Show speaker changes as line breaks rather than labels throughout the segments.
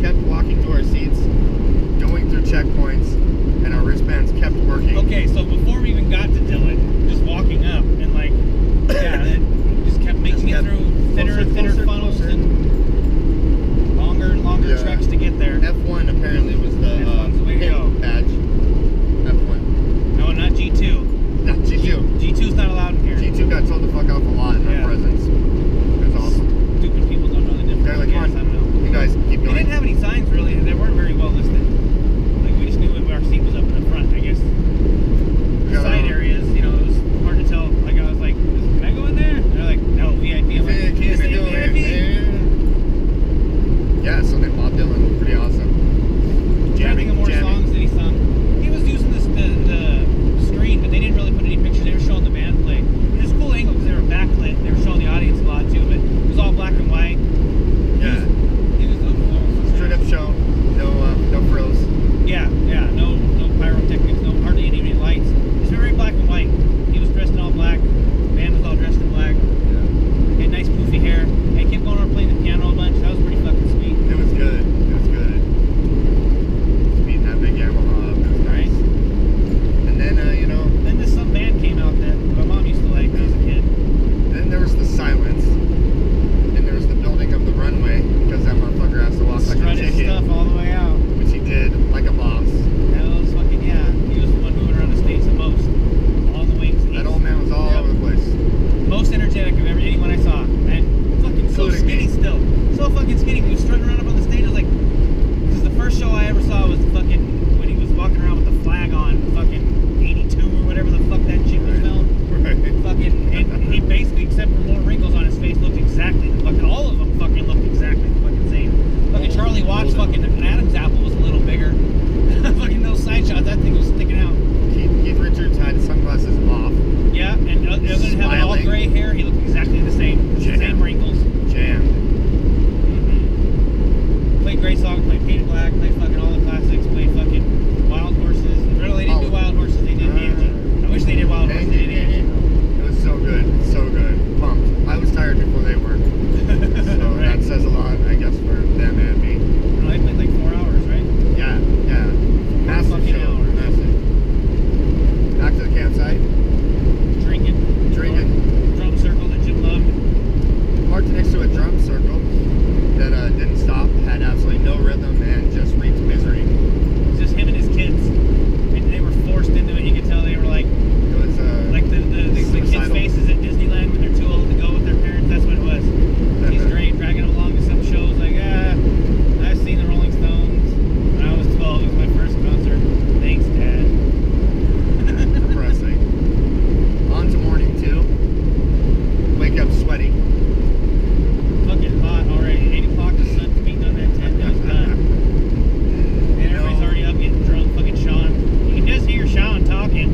kept walking to our seats, going through checkpoints, and our wristbands kept working.
Okay, so before we even got to Dillon, just walking up and like, yeah, it just kept making it through thinner and thinner funnels and longer and longer treks to get there.
F1 apparently was the pit badge. F1.
No, not G2.
Not G2.
G2's not allowed in here.
G2 got told to fuck off a lot in our presence. It was awesome.
Stupid people don't know the difference.
They're like, come on,
I don't know.
you guys keep going.
They didn't have any signs really. They weren't very well listed. Like we just knew our seat was up in the front. I guess the side areas, you know, it was hard to tell. Like I was like, can I go in there? And they're like, no, VIP. I'm like, can I stay in VIP?
Yeah, so they Bob Dylan, pretty awesome.
Jamming more songs that he sung. He was using the screen, but they didn't really put any pictures. They were showing the band play. It was a cool angle because they were backlit. They were showing the audience a lot too, but it was all black and white.
Yeah.
It was
straight up show. No frills.
Yeah, no pyrotechnics, no hardly any lights. It's very black and white. He was dressed in all black. The band was all dressed in black.
Yeah.
He had nice poofy hair. He kept going on playing the piano a bunch. That was pretty fucking sweet.
It was good. It was good. Speeding that big Yamaha up. It was nice. And then,
Then this some band came out that my mom used to like when I was a kid.
Then there was the silence. And there was the building of the runway because that motherfucker has to walk like a chicken.
Stuff all the way out.
Which he did like a boss.
That was fucking, yeah. He was the one moving around the stage the most. On the wings.
That old man was all over the place.
Most energetic of anyone I saw. And fucking so skinny still. So fucking skinny. He was strutting around up on the stage. I was like, this is the first show I ever saw was fucking when he was walking around with the flag on fucking 82 or whatever the fuck that shit was filmed.
Right.
Fucking, and he basically, except for more wrinkles on his face, looked exactly the fucking, all of them fucking looked exactly the fucking same. Fucking Charlie Watts, fucking Adam's apple was a little bigger. Fucking those side shots, that thing was sticking out.
Keith Richards had his sunglasses off.
Yeah, and other than having all gray hair, he looked exactly the same. The same wrinkles.
Jammed.
Played great songs, played Painted Black, played fucking all the classics, played fucking Wild Horses. Really, they didn't do Wild Horses, they did Angie. I wish they did Wild Horses, they did Angie.
It was so good, so good. Pumped. I was tired before they were. So
right.
That says a lot, I guess, for them and me.
No, they played like 4 hours, right?
Yeah. Massive show. Massive. Back to the campsite.
Drinking. Drum circle that Jim loved.
Parked next to a drum circle that didn't stop, had absolutely no rhythm, and just reeked misery.
It was just him and his kids. And they were forced into it. You could tell they were like,
it was
like the kids' faces at Disneyland when they're too old to go with their parents. That's what it was. He's great, dragging them along to some shows. Like, I've seen the Rolling Stones when I was 12. It was my first concert. Thanks, Dad.
Depressing. On to morning 2. Wake up sweaty.
Fucking hot already. 8 o'clock, the sun's beating on that tent. It was done. And everybody's already up getting drunk. Fucking Sean. You can just hear Sean talking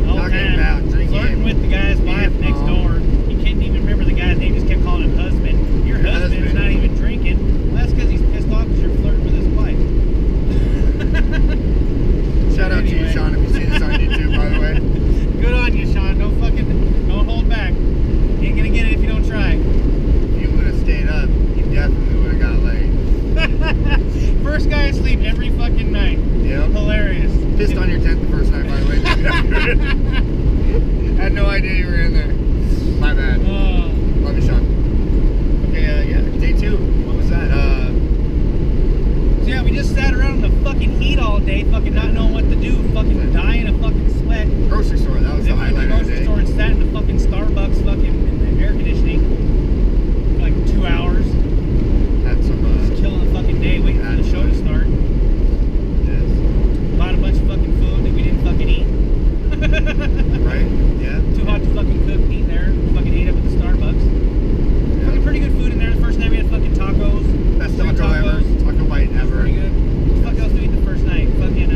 all the time.
About drinking.
Flirting with the guy's wife next door. He couldn't even remember the guy's name. Just kept calling him husband. Your husband's not even drinking. Well, that's because he's pissed off because you're flirting with his wife.
Shout out to you, Sean, if you see this on YouTube, by the way.
Good on you, Sean. Don't hold back. You ain't gonna get it if you don't try.
If you would have stayed up, you definitely would have got laid.
First guy asleep every fucking night.
Yep.
Hilarious.
Pissed on your tent the first night, by the way. Had no idea you were in there. My bad. Love you, Sean. Okay, yeah, day 2. What was that?
So yeah, we just sat around in the fucking heat all day, fucking not knowing what to do, fucking dying of fucking sweat.
Grocery store, that was the highlight of the day.
Grocery store and sat in the fucking Starbucks fucking in the air conditioning for like 2 hours.
Had some,
just killing the fucking day, waiting for the show to start.
Yes.
Bought a bunch of fucking food that we didn't fucking eat.
Right? Yeah.
Too hot to fucking cook, eat there. Fucking ate up at the Starbucks.
Yeah.
Fucking pretty good food in there. The first night we had fucking tacos.
Best taco ever. Taco bite ever.
Pretty good. What the fuck else did we eat the first night? Fucking,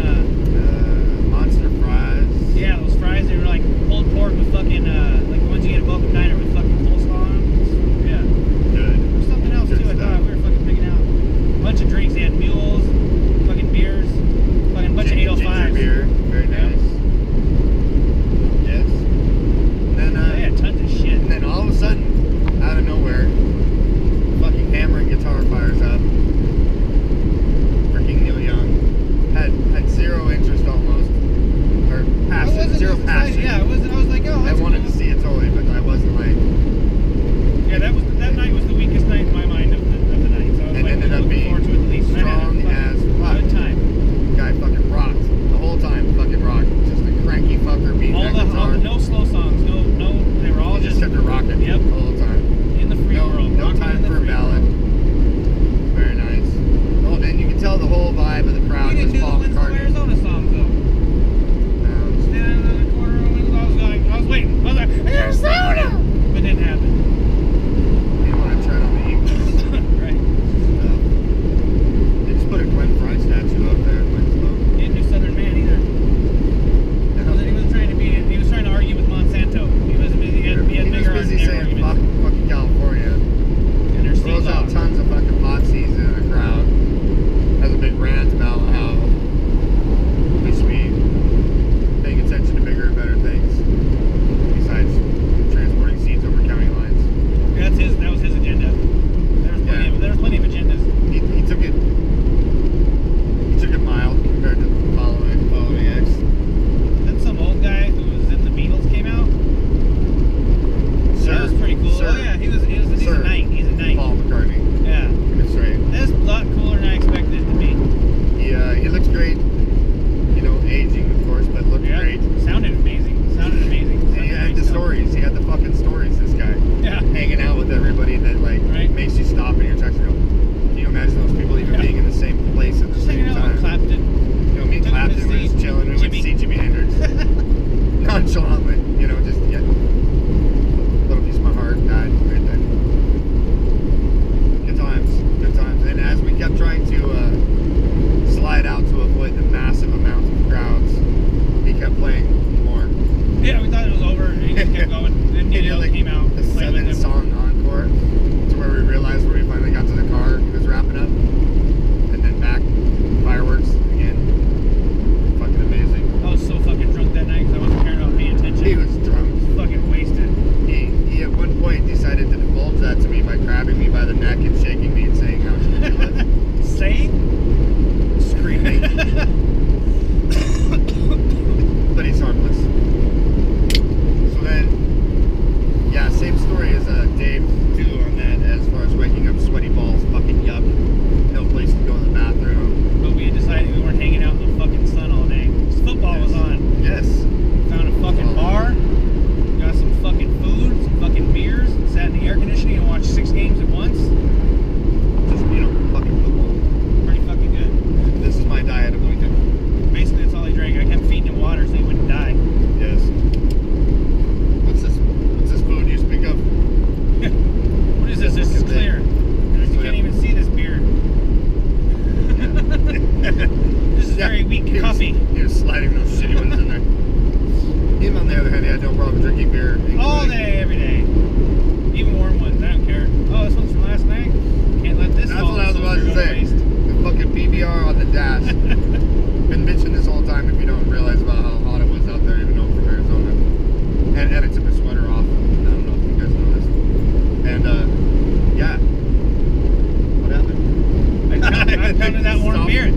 I pounded that warm beer.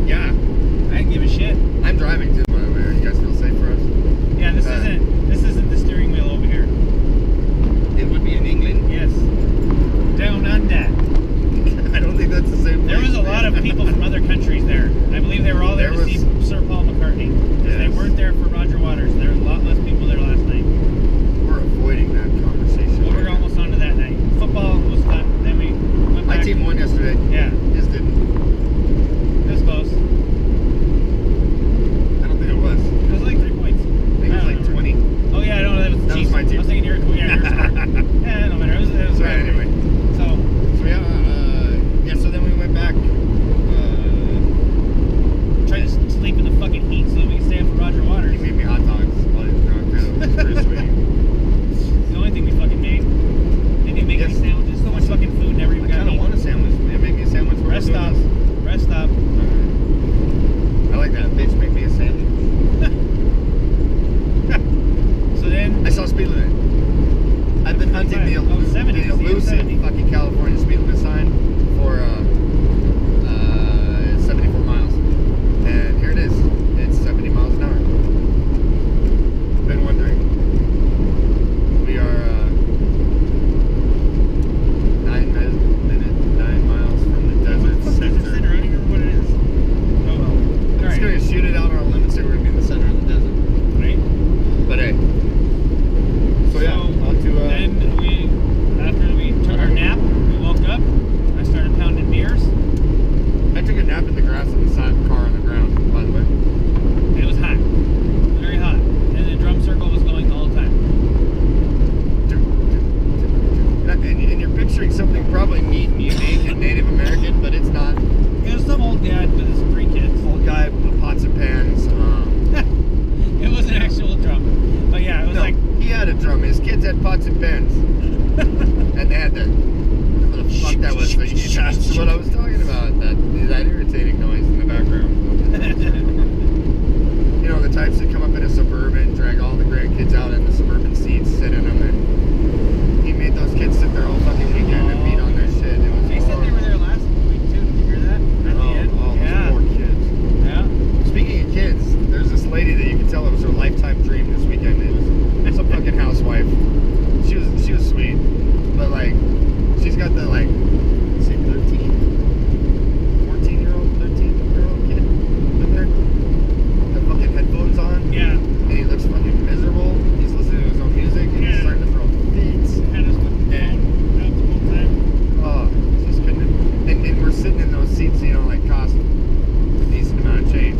Yeah.
I didn't give a shit.
I'm driving too, by the way. Are you guys feel safe for us?
Yeah, this isn't the steering wheel over here.
It would be in England.
Yes. Down under.
I don't think that's the same
There
place,
was a lot of people from other countries there. I believe they were all there to see Sir Paul McCartney. Because they weren't there for Roger Waters. There were a lot less people there last night.
We're avoiding that conversation.
Well, we were almost on to that night. Football was fun. Then we went back.
My team won yesterday.
Yeah.
Just didn't.
It was close.
I don't think it was.
It was like 3 points.
I think it was like 20.
Oh yeah, I know that was the
That was
Chiefs.
my team.
I was thinking yours scored. Yeah, no matter. It was
So
right.
anyway.
So
So yeah, so then we went back.
tried to sleep in the fucking heat so that we could stay up for Roger Waters.
He made me hot dogs while he was drunk too. It was pretty sweet.
It's the only thing we fucking made. Didn't even make any sandwiches. So much fucking food, never even
I
got
kind of
any.
want a sandwich. Man, make me a sandwich. While
Rest
we're
stop.
doing this.
Rest stop.
I like that. Bitch, make me a sandwich.
So then
I saw speed limit. I've been hunting the
70,
the elusive
70.
fucking California speed limit sign for 74 miles. And here it is. It's 70 miles an hour. Been wondering. We are 9 miles from the desert
What's the
center.
center? I don't even remember what it is. Oh well.
I'm just
Alright.
gonna shoot it out on a limb and say we're gonna be in the center of the desert.
Right?
But hey. So yeah, on to
then after we took our nap, we woke up. I started pounding beers.
I took a nap in the grass in the side of the car on the ground, by the way.
It was hot, very hot, and the drum circle was going the whole time.
And you're picturing something probably neat and unique and Native American, but it's not.
It was some old dad with his 3 kids.
Old guy with pots and pans.
It was an actual drum, but yeah, it was
No,
like
he had a drum. His kids had pots and pans. And they had the what the fuck that was. That's what I was talking about. That irritating noise in the background. You know, the types that come up in a Suburban, drag all the grandkids out in the Suburban seats, sit in them, and he made those kids sit there all fucking weekend and beat on their shit. It was
they said they were there last week too. Did you hear that? At the end?
Oh,
Yeah.
those poor kids.
Yeah.
Speaking of kids, there's this lady that you can tell it was her lifetime dream this weekend. It was some fucking housewife. She was sweet, but like she's got the like say 14-year-old kid with her. The fucking headphones on.
Yeah.
And he looks fucking miserable. He's listening to his own music and he's starting to throw fits.
Had his fucking phone out the whole time.
Oh, just couldn't. And we're sitting in those seats, you know, like cost a decent amount of change.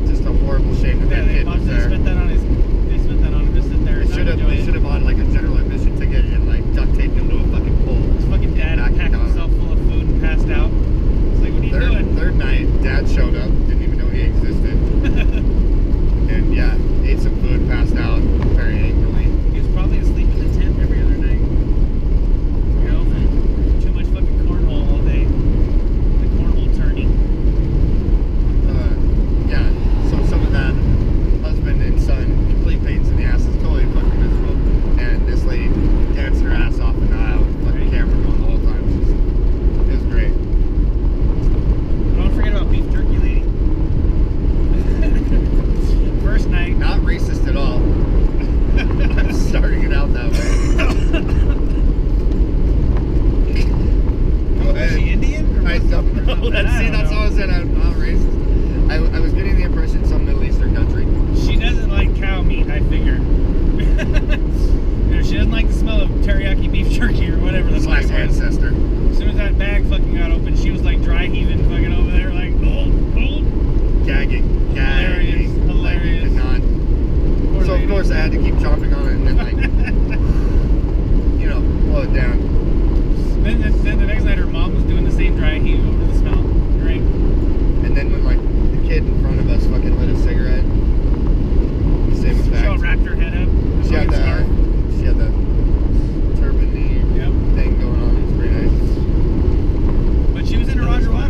Just a horrible shame that
Yeah,
that kid was
they
there.
spent that on his. They spent that on him to sit there.
They should have bought like a general admission ticket and like duct taped him to a fucking pole.
His fucking dad
Back
packed
down.
himself full of food and passed out. It's like, what are you doing?
Third night, Dad showed up, didn't even know he existed, and yeah, ate some food, passed out very angrily.
He was probably asleep in the tent every other night. You know, too much fucking cornhole all day. The cornhole tourney.
Yeah, so some of that husband and son complete pains in the ass is totally fucking miserable, and this lady danced her ass off in the aisle with fucking camera going the whole time. It was great.
Don't forget about beef jerky lady. First night.
Not racist at all. I'm starting it out that way. Go
Was
ahead.
she Indian? Or
I don't know.
I
That's
don't
how I
know.
said I'm not racist. I was getting the impression some Middle Eastern country.
She doesn't like cow meat, I figure. You know, she doesn't like the smell of teriyaki beef jerky or whatever the fuck
Slash
it was.
ancestor.
As soon as that bag fucking got open, she was like dry heaving fucking over there, like, oh.
Gagging.
Hilarious,
Like,
hilarious.
could not.
Poor
So of
lady.
course I had to keep chomping on it and then like, you know, blow it down.
Then the next night, her mom was doing the same dry heave over the smell, right?
And then when like the kid in front of us fucking lit a cigarette, same
She all
effect.
wrapped her head up.
She had the turban
Yep.
thing going on. It was pretty nice.
But she was into Roger Waters.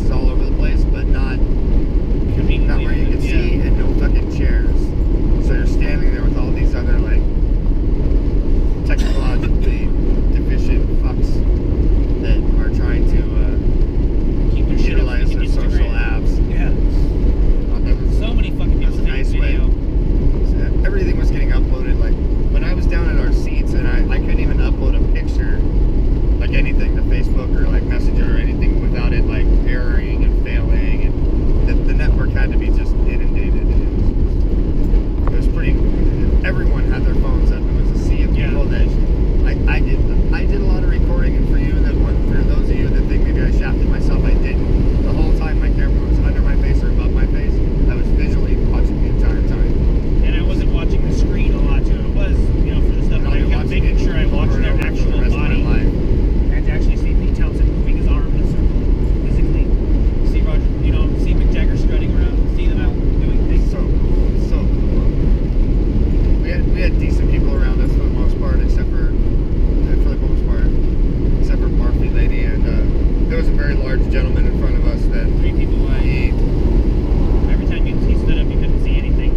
faces all over the place, but not
Conveniently,
where you can
yeah.
see, and no fucking chairs. So you're standing there with all these other like technologically deficient fucks that are trying to
Keep their shit up
utilize
so
their
they can
social
Instagram.
apps.
Yeah.
That was,
So many fucking
that
people
was a
taking
nice way.
video.
Everything was getting uploaded. Like when I was down at our seats, and I couldn't even upload a picture, like anything, to Facebook or like Messenger or anything, without it like erroring and failing, and the network had to be just inundated. And it was pretty. Everyone had their phones up. It was a sea of people that I did a lot of recording, and for those of you that think maybe I shafted myself, I didn't. The whole time my camera was under my face or above my face, I was visually watching the entire time.
And I wasn't watching the screen a lot too. It was, for the stuff
And
that
I'll be
I was
watching
making
it
sure I watched
over and
their
over for the
actual
rest of my
body.
life.
And to actually see Pete Townsend moving his arm in a circle physically. See Roger, see Mick Jagger strutting around, see them out doing things.
So cool. We had decent people around us for the most part, except for Barfy Lady, and there was a very large gentleman in front of us that
3 people wide. Every time he stood up, you couldn't see anything.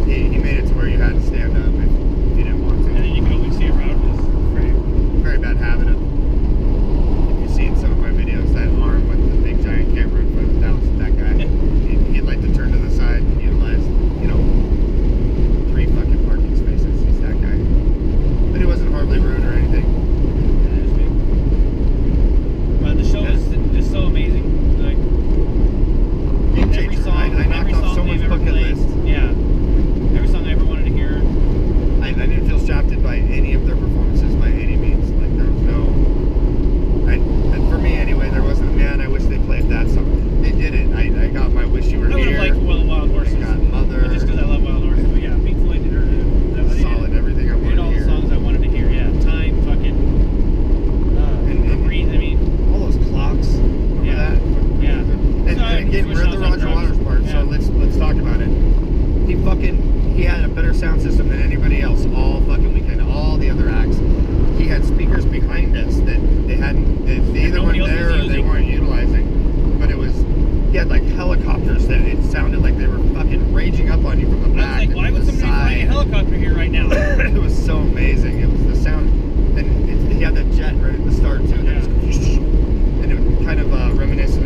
He made it to where you had to stand up if you didn't want to.
And then you could only see around his frame.
Very bad habit of, if you've seen some of my videos, that arm with the big giant camera in front of that guy. He'd like to turn to the side and utilize, 3 fucking parking spaces. He's that guy. But he wasn't horribly rude or anything.
But the show is so amazing. Like
Game
every
changer.
song,
I knocked
every
off
song
someone's
they've ever
bucket
played.
list.
Yeah. Every song I ever wanted to hear.
I didn't feel shafted by any of their performances by any means. Like there was no, and for me anyway, there wasn't. Man, I wish they played that song. They did it. I got my Wish You Were
I would
Here.
have liked Wild Horses.
I got Mother.
Just because I love Wild Horses. But yeah, Pink Floyd did her.
Solid. Everything I
They
wanted
did all
to
the
hear.
songs I wanted to hear. Yeah. Time, fucking.
And
Breathe. I mean.
all those clocks. Remember
Yeah.
that?
Yeah.
And again, we're in the Roger Waters part, so let's talk about it. He had a better sound system than anybody else all fucking weekend. All the other acts, he had speakers behind us that they either weren't there or they weren't utilizing. But he had like helicopters that it sounded like they were fucking raging up on you from the back.
I was like, why
and
would
the
somebody fly a
side.
helicopter here right now?
It was so amazing. It was the sound, and he had that jet right at the start too. That was, and it was kind of reminiscent